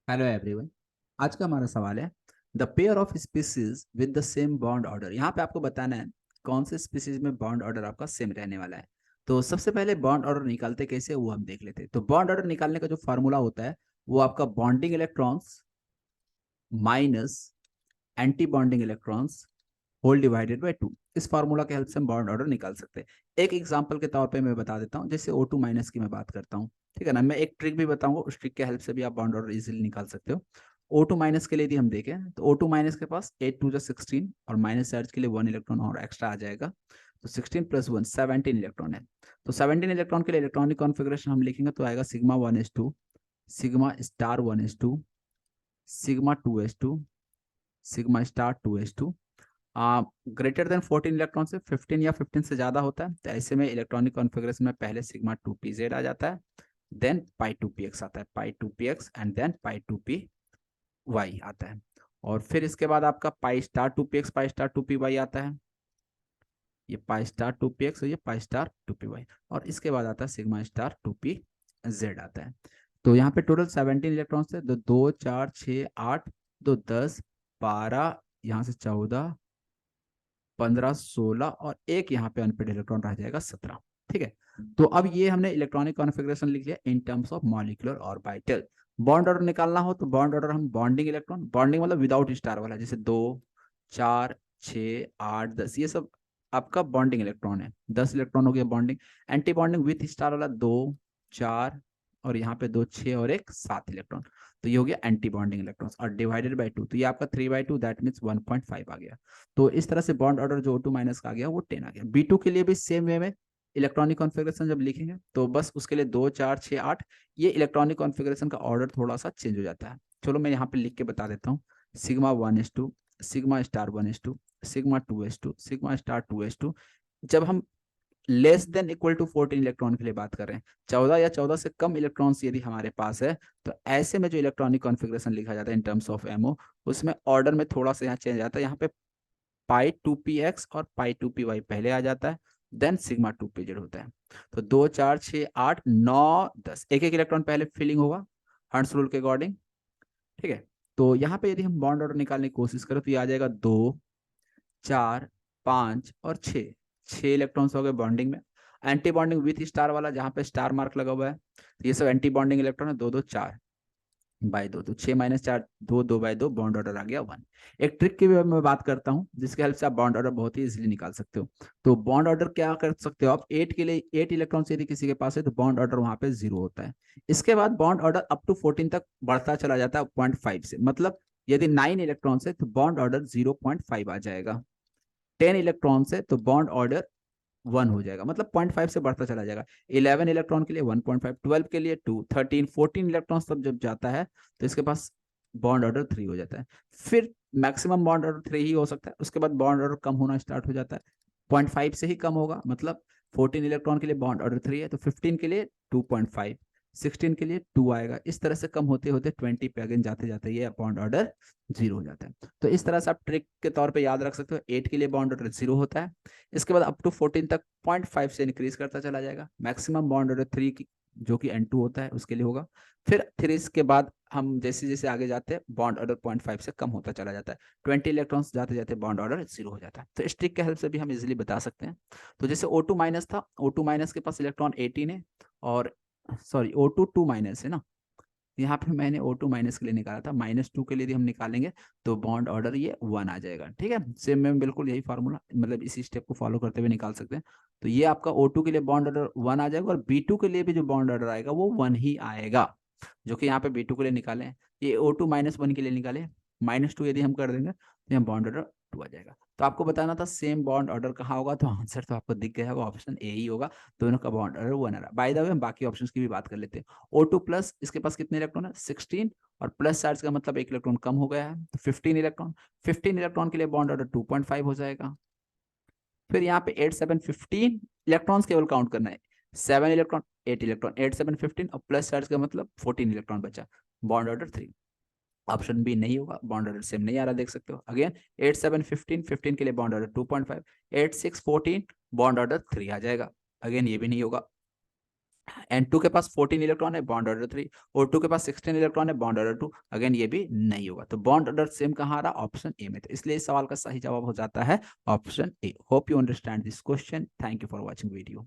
Hello everyone. आज का हमारा सवाल है the pair of species with the same bond order. यहाँ पे आपको बताना है कौन से स्पीसीज में बॉन्ड ऑर्डर आपका सेम रहने वाला है। तो सबसे पहले बॉन्ड ऑर्डर निकालते कैसे वो हम देख लेते हैं। तो बॉन्ड ऑर्डर निकालने का जो फार्मूला होता है वो आपका bonding electrons minus anti bonding electrons whole divided by 2। इस फार्मूला के हेल्प से हम बॉन्ड ऑर्डर निकाल सकते हैं। एक एग्जांपल के तौर पे मैं बता देता हूँ, जैसे O2 माइनस की मैं बात करता हूँ। ठीक है ना, मैं एक ट्रिक भी बताऊंगा, उस ट्रिक के हेल्प से भी आप बॉन्ड ऑर्डर इजीली निकाल सकते हो। O2 माइनस के लिए यदि हम देखें तो O2 माइनस के पास 8 टू 16 और माइनस चार्ज के लिए 1 इलेक्ट्रॉन और एक्स्ट्रा आ जाएगा। तो 16 प्लस 1 17 इलेक्ट्रॉन है। तो 17 इलेक्ट्रॉन के लिए इलेक्ट्रॉनिक कॉन्फ़िगरेशन हम लिखेंगे तो आएगा sigma 1s2, sigma star 1s2, sigma 2s2, sigma star 2s2। Greater than 14 electron से 15 या 15 से ज्यादा होता है तो ऐसे में इलेक्ट्रॉनिक कॉन्फ़िगरेशन में पहले सिग्मा 2pz आ जाता है, देन पाई 2px आता है, पाई 2px and than pi 2py आता है। और फिर इसके बाद आपका pi star 2px pi star 2py आता है, ये पाई स्टार 2px और ये पाई स्टार 2py। और इसके बाद आता है सिग्मा स्टार 2pz आता है। तो यहाँ पे टोटल 17 इलेक्ट्रॉन्स थे, दो दो चार छः आठ, दो 10 12, यहाँ से 14 15 16 और एक यहाँ पे अनपेड इलेक्ट्रॉन रह जाएगा 17। ठीक है, तो अब ये हमने इलेक्ट्रॉनिक कॉन्फ़िगरेशन लिख लिया in terms of molecular orbital. Bond order निकालना हो तो बॉन्ड ऑर्डर हम बॉन्डिंग इलेक्ट्रॉन, बॉन्डिंग मतलब विदाउट स्टार वाला, जैसे 2 4 6 8 10, ये सब आपका बॉन्डिंग इलेक्ट्रॉन है। 10 इलेक्ट्रॉन हो गया bonding. Anti bonding with star वाला 2 4 और यहाँ पे 2 6 और एक 7 इलेक्ट्रॉन। तो ये हो गया एंटी बॉन्डिंग इलेक्ट्रॉन्स और डिवाइडेड बाई 2, तो ये आपका 3/2 दैट मीन्स 1.5 आ गया। तो इस तरह से बॉन्ड ऑर्डर जो O2 माइनस का आ गया वो 10 आ गया। B2 के लिए भी सेम वे में इलेक्ट्रॉनिक कॉन्फ़िगरेशन जब लिखेंगे तो बस उसके लिए 2 4 6 8, ये इलेक्ट्रॉनिक कॉन्फ़िगरेशन का ऑर्डर थोड़ा सा चेंज हो जाता है। चलो मैं यहाँ पे लिख के बता देता हूँ। Sigma 1s2, sigma star 1s2, sigma 2s2, sigma star 2s2। जब हम less than equal to 14 electron के लिए बात कर रहे हैं, 14 या 14 से कम इलेक्ट्रॉन्स यदि हमारे पास है, तो ऐसे में जो इलेक्ट्रॉनिक कॉन्फ़िगरेशन लिखा जाता है इन टर्म्स ऑफ एमओ, उसमें ऑर्डर में थोड़ा सा यहाँ चेंज आता है। यहाँ पे पाई 2px और पाई 2py पहले आ जाता है, देन सिग्मा 2pz होता है। तो 2 4 6 8 9 10, एक एक इलेक्ट्रॉन पहले फिलिंग होगा हर्ट्ज रूल के अकॉर्डिंग। ठीक है, तो यहाँ पे यदि हम बॉन्ड ऑर्डर निकालने की कोशिश करें तो ये आ जाएगा 2 4 5 और 6, 6 इलेक्ट्रॉन्स हो गए बॉन्डिंग में। एंटी बॉन्डिंग विथ स्टार वाला जहाँ पे स्टार मार्क लगा हुआ है, तो ये सब एंटी बॉन्डिंग इलेक्ट्रॉन है। 2 2 4 बाई 2, तो 6 माइनस 4 2, 2/2 बॉन्ड ऑर्डर आ गया 1। एक ट्रिक की भी मैं बात करता हूँ जिसके हेल्प से आप बॉन्ड ऑर्डर बहुत ही इजीली निकाल सकते हो। तो बॉन्ड ऑर्डर क्या कर सकते हो आप, 8 के लिए 8 इलेक्ट्रॉन यदि किसी के पास है तो बॉन्ड ऑर्डर वहां पे 0 होता है। इसके बाद बॉन्ड ऑर्डर अप टू 14 तक बढ़ता चला जाता है 0.5 से, मतलब यदि 9 इलेक्ट्रॉन है तो बॉन्ड ऑर्डर 0.5 आ जाएगा। 10 इलेक्ट्रॉन है तो बॉन्ड ऑर्डर 1 हो जाएगा, मतलब 0.5 से बढ़ता चला जाएगा। 11 इलेक्ट्रॉन के लिए 1.5, 12 के लिए 2, 13 14 इलेक्ट्रॉन तब जब जाता है तो इसके पास बॉन्ड ऑर्डर 3 हो जाता है। फिर मैक्सिमम बॉन्ड ऑर्डर 3 ही हो सकता है, उसके बाद बॉन्ड ऑर्डर कम होना स्टार्ट हो जाता है। 0.5 से ही कम होगा, मतलब 14 इलेक्ट्रॉन के लिए बॉन्ड ऑर्डर 3 है तो 15 के लिए 2.5, 16 के लिए 2 आएगा। इस तरह से कम होते होते 20 पे अगेन जाते जाते ये बॉन्ड ऑर्डर 0 हो जाता है। तो इस तरह से आप ट्रिक के तौर पे याद रख सकते हो, 8 के लिए बॉन्ड ऑर्डर 0 होता है। इसके बाद अप टू 14 तक 0.5 से इंक्रीज करता चला जाएगा। मैक्सिमम बॉन्ड ऑर्डर 3 की जो कि N2 होता है उसके लिए होगा। फिर 3 के बाद हम जैसे जैसे आगे जाते हैं बॉन्ड ऑर्डर 0.5 से कम होता चला जाता है। 20 इलेक्ट्रॉन्स जाते जाते बॉन्ड ऑर्डर 0 हो जाता है। तो इस ट्रिक के हेल्प से भी हम इजिली बता सकते हैं। तो जैसे O2 माइनस था, O2 माइनस के पास इलेक्ट्रॉन 18 है, और सॉरी O2 2 माइनस है ना, यहाँ पे मैंने O2 माइनस के लिए निकाला था, -2 के लिए यदि हम निकालेंगे तो बॉन्ड ऑर्डर ये 1 आ जाएगा। ठीक है, सेम में बिल्कुल यही फार्मूला, मतलब इसी स्टेप को फॉलो करते हुए निकाल सकते हैं। तो ये आपका O2 के लिए बॉन्ड ऑर्डर 1 आ जाएगा और B2 के लिए भी जो बॉन्ड ऑर्डर आएगा वो 1 ही आएगा, जो कि यहाँ पे B2 के लिए निकाले हैं। ये O2 -1 के लिए निकाले, -2 यदि हम कर देंगे तो यहाँ बॉन्ड ऑर्डर 2 आ जाएगा। तो आपको बताना था सेम बॉन्ड ऑर्डर कहाँ होगा, तो आंसर तो आपको दिख गया होगा, ऑप्शन ए ही होगा। दोनों का बॉन्ड ऑर्डर 1 आ रहा है। बाय द वे हम बाकी ऑप्शंस की भी बात कर लेते हैं। O2 प्लस, इसके पास कितने इलेक्ट्रॉन है 16, और प्लस चार्ज का मतलब एक इलेक्ट्रॉन कम हो गया है तो 15 इलेक्ट्रॉन। 15 इलेक्ट्रॉन के लिए बॉन्ड ऑर्डर 2.5 हो जाएगा। फिर यहाँ पे 8 7 15 इलेक्ट्रॉन्स केवल काउंट करना है, 7 इलेक्ट्रॉन 8 इलेक्ट्रॉन, 8 7 15 और प्लस चार्ज का मतलब 14 इलेक्ट्रॉन बचा, बॉन्ड ऑर्डर 3। ऑप्शन बी नहीं होगा, बॉन्ड ऑर्डर सेम नहीं आ रहा, देख सकते हो। अगेन 8 7 15, 15 के लिए बॉन्ड ऑर्डर 2.5, 8 6 14 बॉन्ड ऑर्डर 3 आ जाएगा, अगेन ये भी नहीं होगा। N2 के पास 14 इलेक्ट्रॉन है, बॉन्ड ऑर्डर 3। O2 के पास 16 इलेक्ट्रॉन है, बॉन्ड ऑर्डर 2। अगेन ये भी नहीं होगा, तो बॉन्ड ऑर्डर सेम कहाँ आ रहा, ऑप्शन ए में। तो इसलिए इस सवाल का सही जवाब हो जाता है option A. Hope you understand this question. Thank you for watching video.